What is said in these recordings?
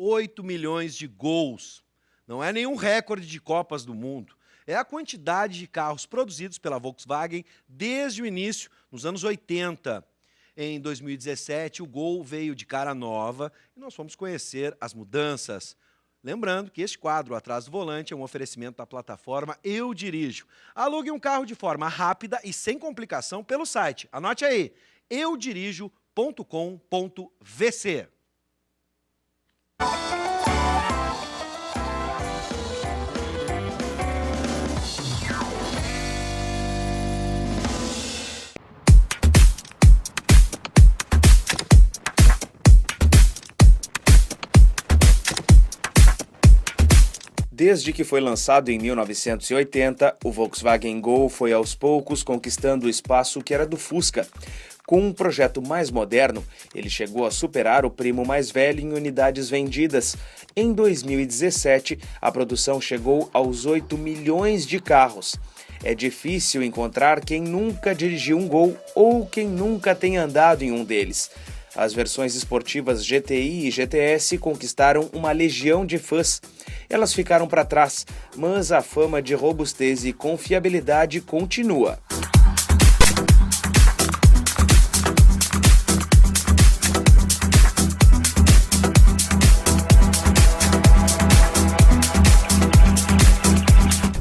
8 milhões de gols. Não é nenhum recorde de Copas do Mundo. É a quantidade de carros produzidos pela Volkswagen desde o início, nos anos 80. Em 2017, o Gol veio de cara nova e nós fomos conhecer as mudanças. Lembrando que este quadro atrás do volante é um oferecimento da plataforma Eu Dirijo. Alugue um carro de forma rápida e sem complicação pelo site. Anote aí, eudirijo.com.vc. Desde que foi lançado em 1980, o Volkswagen Gol foi aos poucos conquistando o espaço que era do Fusca. Com um projeto mais moderno, ele chegou a superar o primo mais velho em unidades vendidas. Em 2017, a produção chegou aos 8 milhões de carros. É difícil encontrar quem nunca dirigiu um Gol ou quem nunca tenha andado em um deles. As versões esportivas GTI e GTS conquistaram uma legião de fãs. Elas ficaram para trás, mas a fama de robustez e confiabilidade continua.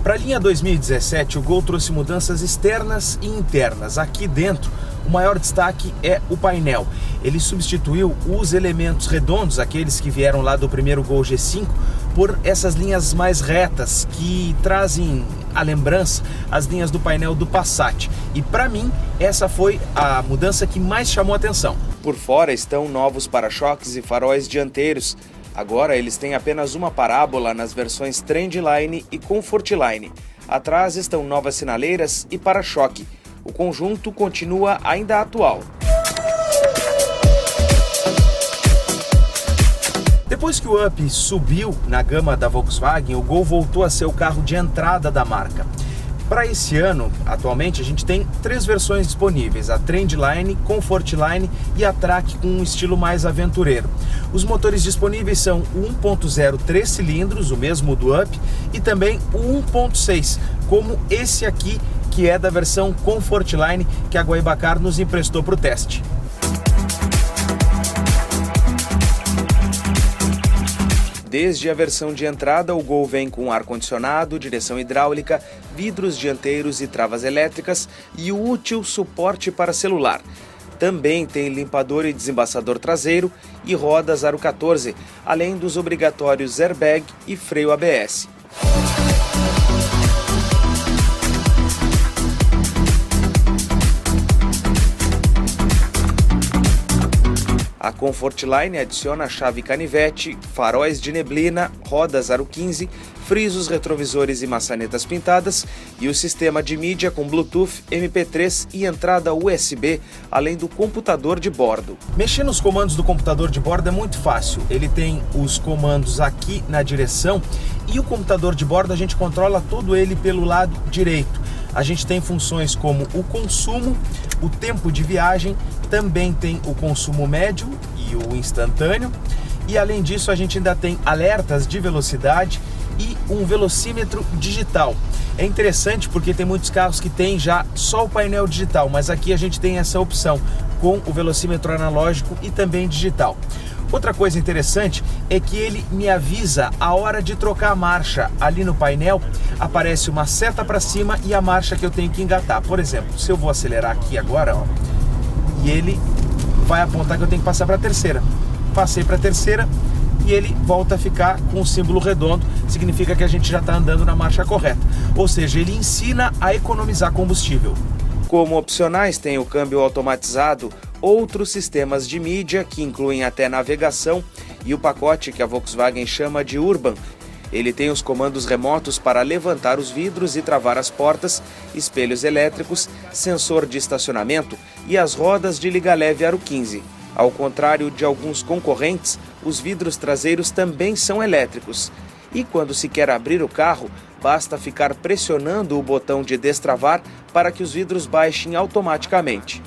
Para a linha 2017, o Gol trouxe mudanças externas e internas. Aqui dentro, o maior destaque é o painel. Ele substituiu os elementos redondos, aqueles que vieram lá do primeiro Gol G5, por essas linhas mais retas que trazem a lembrança as linhas do painel do Passat. E para mim, essa foi a mudança que mais chamou a atenção. Por fora estão novos para-choques e faróis dianteiros. Agora eles têm apenas uma parábola nas versões Trendline e Comfortline. Atrás estão novas sinaleiras e para-choque. O conjunto continua ainda atual. Depois que o Up subiu na gama da Volkswagen, o Gol voltou a ser o carro de entrada da marca. Para esse ano, atualmente, a gente tem 3 versões disponíveis, a Trendline, Comfortline e a Track com um estilo mais aventureiro. Os motores disponíveis são o 1.0 3 cilindros, o mesmo do Up, e também o 1.6, como esse aqui, que é da versão Comfortline, que a Guaibacar nos emprestou para o teste. Desde a versão de entrada, o Gol vem com ar-condicionado, direção hidráulica, vidros dianteiros e travas elétricas e o útil suporte para celular. Também tem limpador e desembaçador traseiro e rodas aro 14, além dos obrigatórios airbag e freio ABS. A Comfortline adiciona chave canivete, faróis de neblina, rodas aro 15, frisos retrovisores e maçanetas pintadas e o sistema de mídia com Bluetooth, MP3 e entrada USB, além do computador de bordo. Mexer nos comandos do computador de bordo é muito fácil. Ele tem os comandos aqui na direção e o computador de bordo a gente controla todo ele pelo lado direito. A gente tem funções como o consumo, o tempo de viagem, também tem o consumo médio e o instantâneo. E além disso a gente ainda tem alertas de velocidade e um velocímetro digital. É interessante porque tem muitos carros que tem já só o painel digital, mas aqui a gente tem essa opção com o velocímetro analógico e também digital. Outra coisa interessante é que ele me avisa a hora de trocar a marcha. Ali no painel aparece uma seta para cima e a marcha que eu tenho que engatar. Por exemplo, se eu vou acelerar aqui agora, ó, e ele vai apontar que eu tenho que passar para a terceira. Passei para a terceira e ele volta a ficar com o símbolo redondo, significa que a gente já está andando na marcha correta. Ou seja, ele ensina a economizar combustível. Como opcionais tem o câmbio automatizado, outros sistemas de mídia que incluem até navegação e o pacote que a Volkswagen chama de Urban. Ele tem os comandos remotos para levantar os vidros e travar as portas, espelhos elétricos, sensor de estacionamento e as rodas de liga leve aro 15. Ao contrário de alguns concorrentes, os vidros traseiros também são elétricos. E quando se quer abrir o carro, basta ficar pressionando o botão de destravar para que os vidros baixem automaticamente.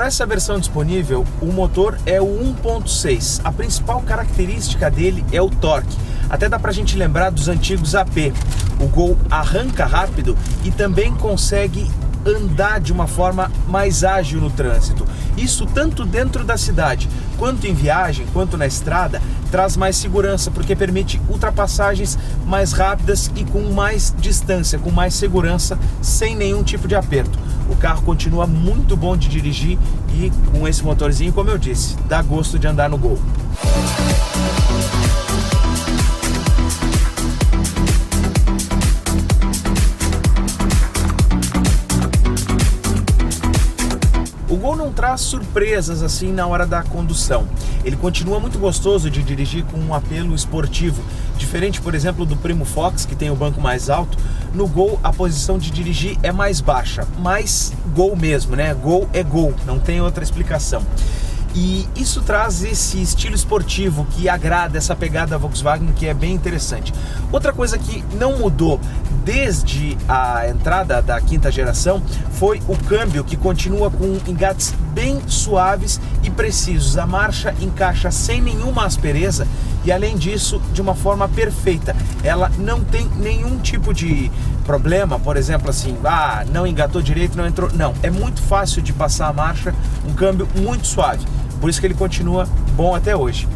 Para essa versão disponível, o motor é o 1.6. A principal característica dele é o torque. Até dá pra gente lembrar dos antigos AP. O Gol arranca rápido e também consegue andar de uma forma mais ágil no trânsito. Isso tanto dentro da cidade, quanto em viagem, quanto na estrada, traz mais segurança, porque permite ultrapassagens mais rápidas e com mais distância, com mais segurança, sem nenhum tipo de aperto. O carro continua muito bom de dirigir e com esse motorzinho, como eu disse, dá gosto de andar no Gol. O Gol não traz surpresas assim na hora da condução. Ele continua muito gostoso de dirigir com um apelo esportivo. Diferente, por exemplo, do Primo Fox, que tem o banco mais alto, no Gol a posição de dirigir é mais baixa. Mas Gol mesmo, né? Gol é Gol, não tem outra explicação. E isso traz esse estilo esportivo que agrada, essa pegada Volkswagen, que é bem interessante. Outra coisa que não mudou desde a entrada da quinta geração foi o câmbio, que continua com engates bem suaves e precisos. A marcha encaixa sem nenhuma aspereza e, além disso, de uma forma perfeita. Ela não tem nenhum tipo de problema, por exemplo, assim, não engatou direito, não entrou. Não, é muito fácil de passar a marcha, um câmbio muito suave. Por isso que ele continua bom até hoje.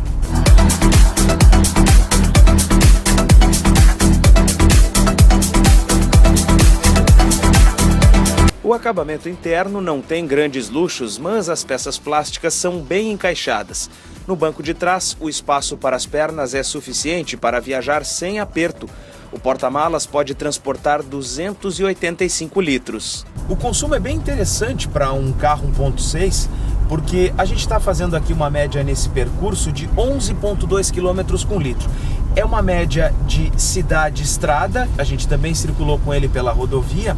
O acabamento interno não tem grandes luxos, mas as peças plásticas são bem encaixadas. No banco de trás, o espaço para as pernas é suficiente para viajar sem aperto. O porta-malas pode transportar 285 litros. O consumo é bem interessante para um carro 1.6, porque a gente está fazendo aqui uma média nesse percurso de 11,2 km com litro. É uma média de cidade-estrada, a gente também circulou com ele pela rodovia,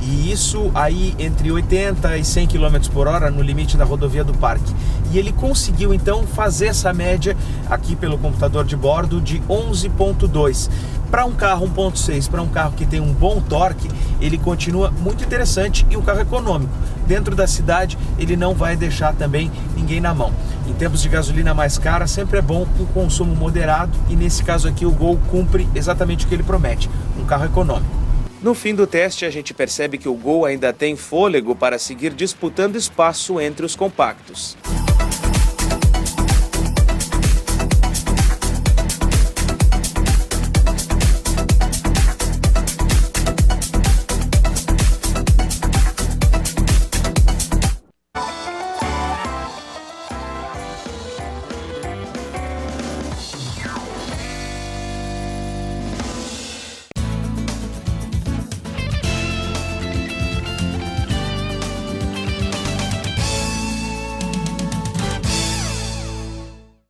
e isso aí entre 80 e 100 km por hora no limite da rodovia do Parque. E ele conseguiu então fazer essa média aqui pelo computador de bordo de 11,2. Para um carro 1.6, para um carro que tem um bom torque, ele continua muito interessante e um carro econômico. Dentro da cidade, ele não vai deixar também ninguém na mão. Em tempos de gasolina mais cara, sempre é bom um consumo moderado e nesse caso aqui o Gol cumpre exatamente o que ele promete, um carro econômico. No fim do teste, a gente percebe que o Gol ainda tem fôlego para seguir disputando espaço entre os compactos.